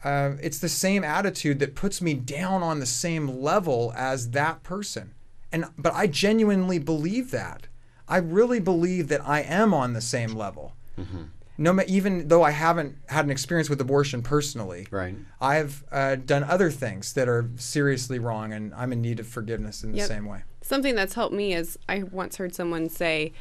it's the same attitude that puts me down on the same level as that person. But I genuinely believe that. I really believe that I am on the same level. Even though I haven't had an experience with abortion personally, right. I've done other things that are seriously wrong, and I'm in need of forgiveness in the same way. Something that's helped me is I once heard someone say,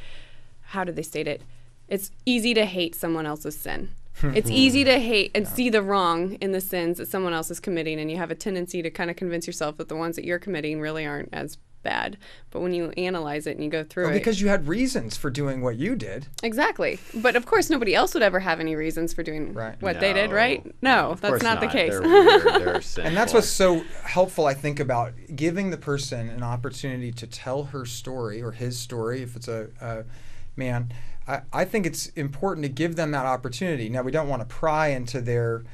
how did they state it? It's easy to hate someone else's sin. It's easy to hate and see the wrong in the sins that someone else is committing, and you have a tendency to kind of convince yourself that the ones that you're committing really aren't as bad. But when you analyze it and you go through it... Because you had reasons for doing what you did. Exactly. But of course, nobody else would ever have any reasons for doing what they did, right? No, that's not the case. They're weird. They're sinful. And that's what's so helpful, I think, about giving the person an opportunity to tell her story, or his story, if it's a man. I think it's important to give them that opportunity. Now, we don't want to pry into their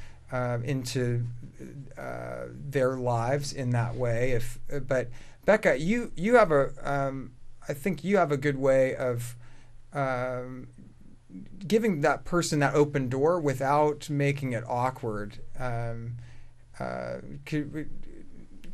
lives in that way. But Becca, you have I think you have a good way of giving that person that open door without making it awkward.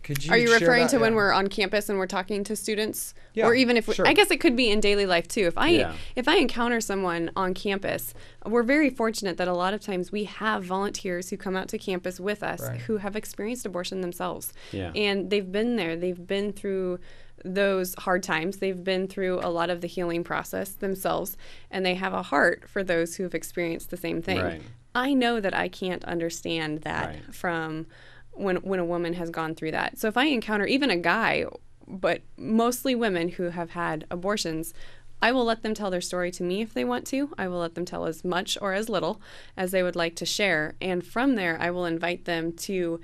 Could you Are you share referring that? to when we're on campus and we're talking to students? Yeah, or even if sure. I guess it could be in daily life too. If I encounter someone on campus, we're very fortunate that a lot of times we have volunteers who come out to campus with us who have experienced abortion themselves. Yeah. And they've been there. They've been through those hard times. They've been through a lot of the healing process themselves, and they have a heart for those who have experienced the same thing. Right. I know that I can't understand that from when a woman has gone through that. So if I encounter even a guy, but mostly women who have had abortions, I will let them tell their story to me if they want to. I will let them tell as much or as little as they would like to share. And from there, I will invite them to,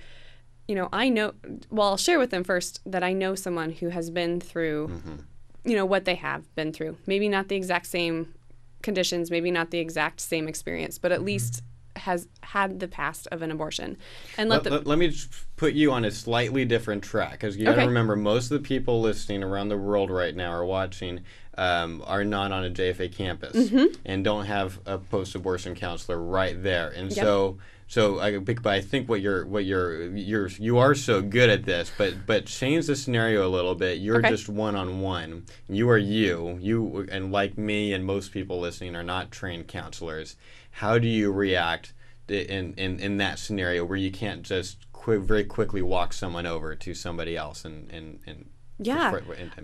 I'll share with them first that I know someone who has been through, what they have been through. Maybe not the exact same conditions, maybe not the exact same experience, but at least has had the past of an abortion. And let me just put you on a slightly different track, because you got to remember, most of the people listening around the world right now or watching are not on a JFA campus and don't have a post-abortion counselor right there. And so I think you are so good at this, but change the scenario a little bit. You're just one-on-one. You are you, and like me and most people listening are not trained counselors. How do you react in that scenario where you can't just very quickly walk someone over to somebody else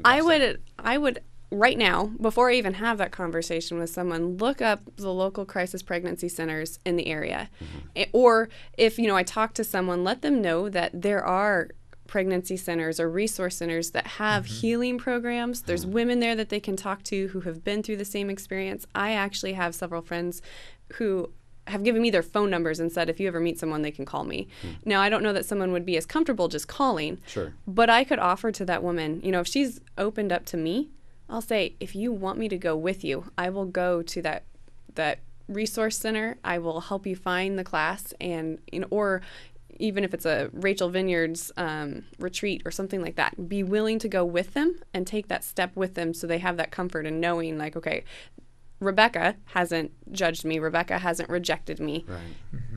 I would right now, before I even have that conversation with someone, look up the local crisis pregnancy centers in the area. Or if I talk to someone, let them know that there are pregnancy centers or resource centers that have healing programs. There's women there that they can talk to who have been through the same experience. I actually have several friends who have given me their phone numbers and said, if you ever meet someone, they can call me. Now, I don't know that someone would be as comfortable just calling, but I could offer to that woman, if she's opened up to me, I'll say, if you want me to go with you, I will go to that resource center. I will help you find the class, and or even if it's a Rachel Vineyard's retreat or something like that, be willing to go with them and take that step with them so they have that comfort in knowing, like, okay, Rebecca hasn't judged me. Rebecca hasn't rejected me. Right.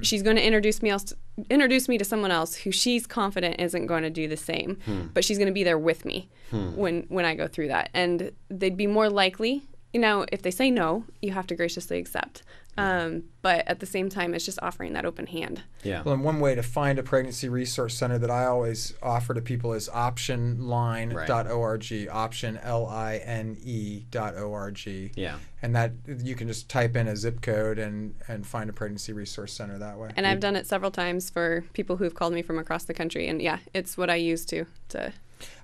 She's going to introduce me to someone else who she's confident isn't going to do the same, but she's going to be there with me when I go through that. And they'd be more likely, if they say no, you have to graciously accept. But at the same time, it's just offering that open hand. Yeah. Well, and one way to find a pregnancy resource center that I always offer to people is optionline.org, optionline.org. Yeah. And that you can just type in a zip code and find a pregnancy resource center that way. And I've done it several times for people who've called me from across the country. And it's what I use to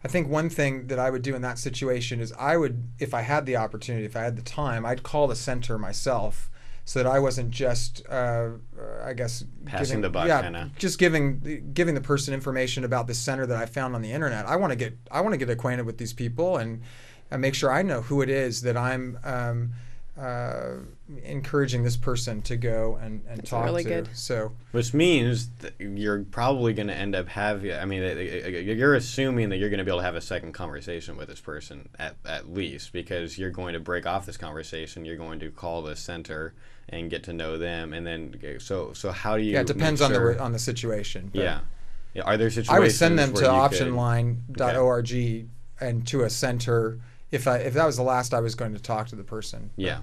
I think one thing that I would do in that situation is if I had the opportunity, if I had the time, I'd call the center myself, so that I wasn't just, passing the buck, kind of. Just giving the person information about this center that I found on the internet. I want to get acquainted with these people and make sure I know who it is that I'm encouraging this person to go and talk really to. good. So, which means that you're probably going to end up having, I mean, you're assuming that you're going to be able to have a second conversation with this person at least, because you're going to break off this conversation. You're going to call the center and get to know them. And then, so how do you? yeah, it depends on the situation. Yeah. Are there situations I would send them where to you optionline.org and to a center if that was the last I was going to talk to the person. Yeah.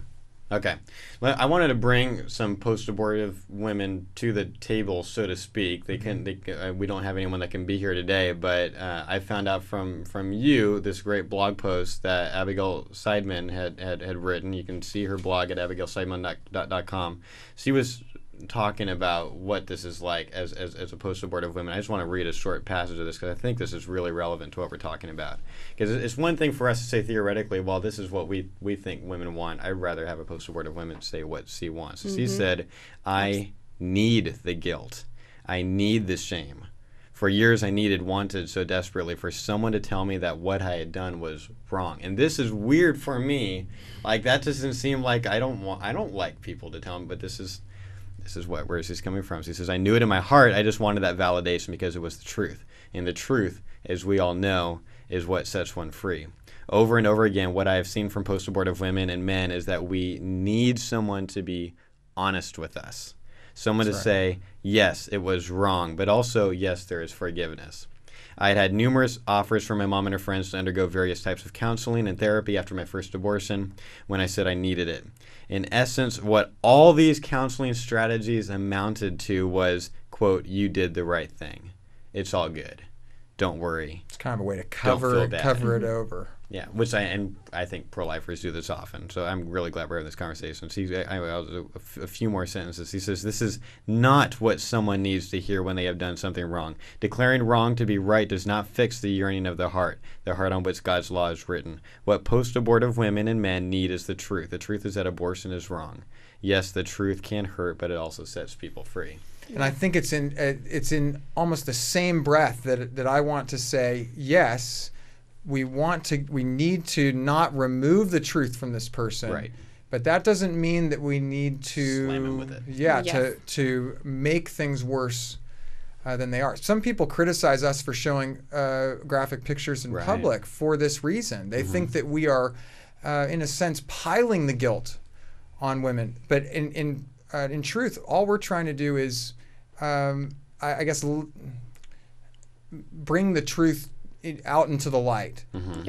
Okay. Well, I wanted to bring some post-abortive women to the table, so to speak. We don't have anyone that can be here today, but I found out from you this great blog post that Abigail Seidman had written. You can see her blog at abigailseidman.com. She was talking about what this is like as a post-abortive woman. I just want to read a short passage of this because I think this is really relevant to what we're talking about. Because it's one thing for us to say theoretically, well, this is what we think women want. I'd rather have a post-abortive woman say what she wants. So she said, I need the guilt. I need the shame. For years I wanted so desperately for someone to tell me that what I had done was wrong. And this is weird for me. Like, that doesn't seem like I don't like people to tell me, but this is where she's coming from. She says, I knew it in my heart. I just wanted that validation because it was the truth. And the truth, as we all know, is what sets one free. Over and over again, what I have seen from post-abortive women and men is that we need someone to be honest with us. Someone to say, yes, it was wrong, but also, yes, there is forgiveness. I had numerous offers from my mom and her friends to undergo various types of counseling and therapy after my first abortion when I said I needed it. In essence, what all these counseling strategies amounted to was, quote, you did the right thing. It's all good. Don't worry. It's kind of a way to cover it over. Yeah, which I think pro-lifers do this often. So I'm really glad we're having this conversation. A few more sentences. He says, this is not what someone needs to hear when they have done something wrong. Declaring wrong to be right does not fix the yearning of the heart on which God's law is written. What post-abortive women and men need is the truth. The truth is that abortion is wrong. Yes, the truth can hurt, but it also sets people free. And I think it's in almost the same breath that I want to say, yes, we need to not remove the truth from this person. Right. But that doesn't mean that we need to slam him with it. Yeah, yes. to make things worse than they are. Some people criticize us for showing graphic pictures in public for this reason. They think that we are, in a sense, piling the guilt on women. But in truth, all we're trying to do is, I guess, bring the truth out into the light,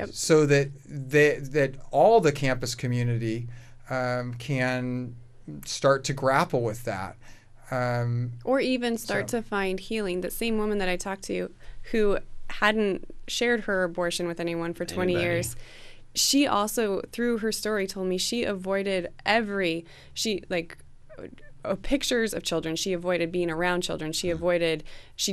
so that all the campus community can start to grapple with that. Or even start to find healing. The same woman that I talked to who hadn't shared her abortion with anyone for 20 years, she also, through her story, told me she avoided pictures of children. She avoided being around children. She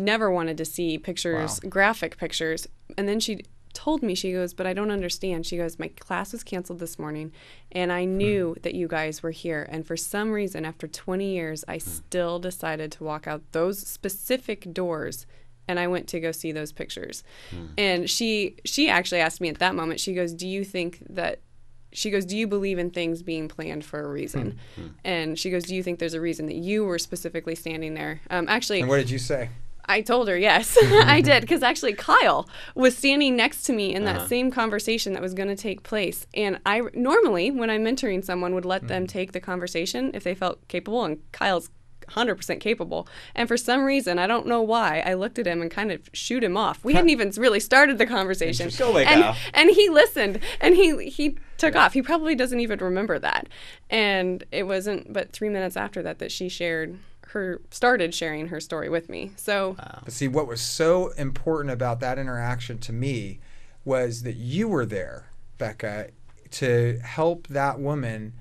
never wanted to see pictures, graphic pictures. And then she told me, she goes, but I don't understand. She goes, my class was canceled this morning, and I knew that you guys were here. And for some reason, after 20 years, I still decided to walk out those specific doors, and I went to go see those pictures. And she actually asked me at that moment, she goes, do you believe in things being planned for a reason? And she goes, do you think there's a reason that you were specifically standing there? Actually, and what did you say? I told her, yes, I did. Because actually Kyle was standing next to me in that same conversation that was going to take place. And I normally, when I'm mentoring someone, would let them take the conversation if they felt capable. And Kyle's 100% capable. And for some reason, I don't know why, I looked at him and kind of shooed him off. We hadn't even really started the conversation. And he listened, and he took off. He probably doesn't even remember that. And it wasn't but 3 minutes after that she started sharing her story with me. So, but see, what was so important about that interaction to me was that you were there, Becca, to help that woman.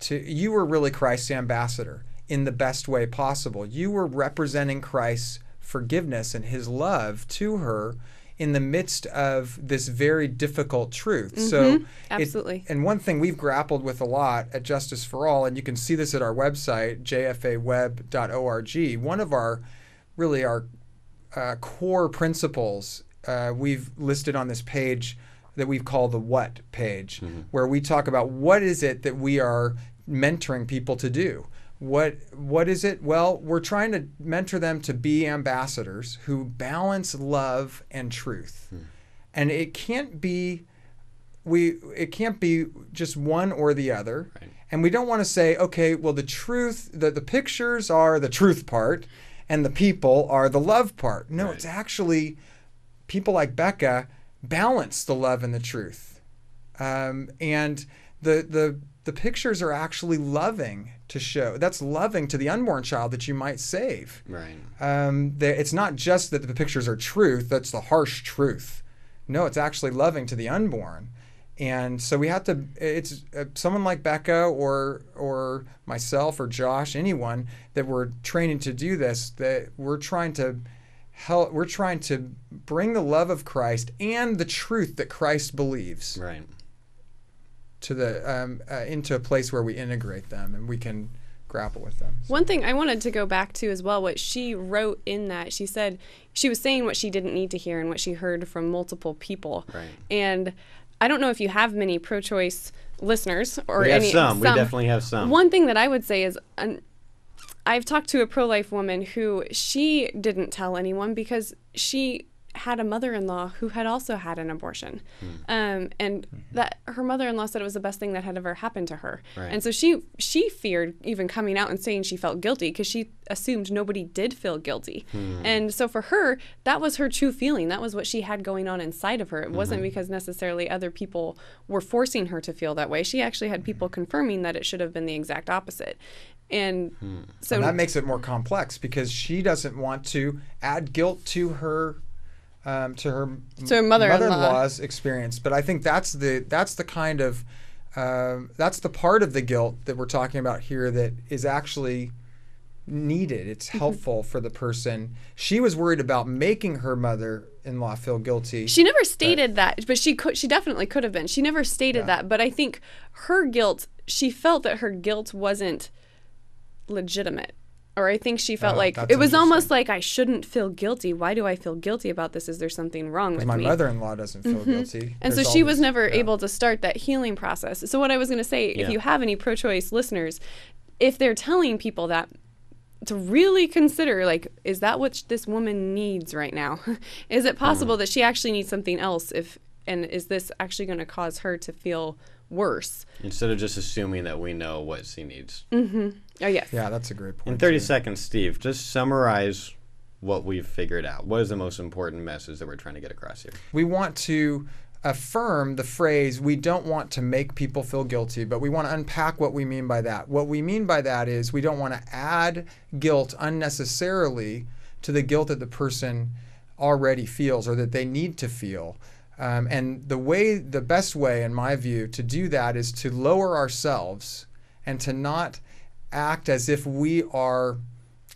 You were really Christ's ambassador in the best way possible. You were representing Christ's forgiveness and his love to her in the midst of this very difficult truth. So absolutely. And one thing we've grappled with a lot at Justice for All, and you can see this at our website, jfaweb.org, one of our core principles we've listed on this page that we call the what page, where we talk about what is it that we are mentoring people to do. What is it? Well, we're trying to mentor them to be ambassadors who balance love and truth. And it can't be just one or the other. Right. And we don't want to say, okay, well, the truth, the pictures are the truth part and the people are the love part. No, It's actually people like Becca balance the love and the truth. And the pictures are actually loving to show. That's loving to the unborn child that you might save. Right. It's not just that the pictures are truth. That's the harsh truth. No, it's actually loving to the unborn. And so we have to, it's someone like Becca or myself or Josh, anyone that we're training to do this, that we're trying to help, we're trying to bring the love of Christ and the truth that Christ believes Right. to the into a place where we integrate them and we can grapple with them. One thing I wanted to go back to as well, what she wrote in that, she said she was saying what she didn't need to hear and what she heard from multiple people. Right. And I don't know if you have many pro-choice listeners or We have any. some. We definitely have some. One thing that I would say is, I've talked to a pro-life woman who she didn't tell anyone because she had a mother-in-law who had also had an abortion, and that her mother-in-law said it was the best thing that had ever happened to her. Right. And so she feared even coming out and saying she felt guilty because she assumed nobody did feel guilty. And so for her, that was her true feeling. That was what she had going on inside of her. It wasn't because necessarily other people were forcing her to feel that way. She actually had people confirming that it should have been the exact opposite. And so and that makes it more complex because she doesn't want to add guilt to her mother-in-law's experience. But I think that's the kind of that's the part of the guilt that we're talking about here that is actually needed. It's helpful for the person. She was worried about making her mother-in-law feel guilty. She never stated that, but she definitely could have been. She never stated that, but I think her guilt, she felt that her guilt wasn't legitimate. Or I think she felt like it was almost like I shouldn't feel guilty. Why do I feel guilty about this? Is there something wrong with me? My mother-in-law doesn't feel guilty. And so she was never able to start that healing process. So what I was going to say, if you have any pro-choice listeners, if they're telling people that, to really consider, like, is that what this woman needs right now? Is it possible that she actually needs something else? And is this actually going to cause her to feel worse? Instead of just assuming that we know what she needs. Oh, yes. Yeah, that's a great point. In 30 seconds, Steve, just summarize what we've figured out. What is the most important message that we're trying to get across here? We want to affirm the phrase, we don't want to make people feel guilty, but we want to unpack what we mean by that. What we mean by that is we don't want to add guilt unnecessarily to the guilt that the person already feels or that they need to feel. And the best way, in my view, to do that is to lower ourselves and to not act as if we are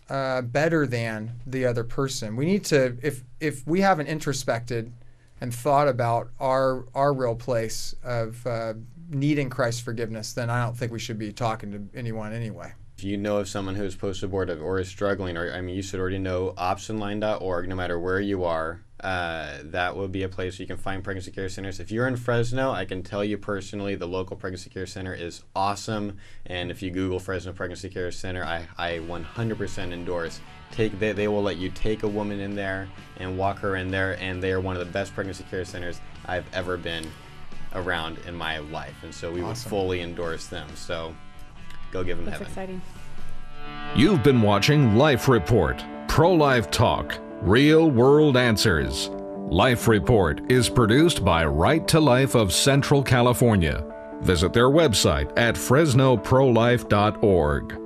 better than the other person. We need to, if we haven't introspected and thought about our real place of needing Christ's forgiveness, then I don't think we should be talking to anyone anyway. If you know of someone who is post-abortive or is struggling, or you should already know optionline.org, no matter where you are, that will be a place you can find pregnancy care centers. If you're in Fresno, I can tell you personally, the local pregnancy care center is awesome. And if you Google Fresno Pregnancy Care Center, I 100% endorse. They will let you take a woman in there and walk her in there, and they are one of the best pregnancy care centers I've ever been around in my life. And so we would fully endorse them. So go give them heaven. That's exciting. You've been watching Life Report, pro-life talk, real world answers. Life Report is produced by Right to Life of Central California. Visit their website at fresnoprolife.org.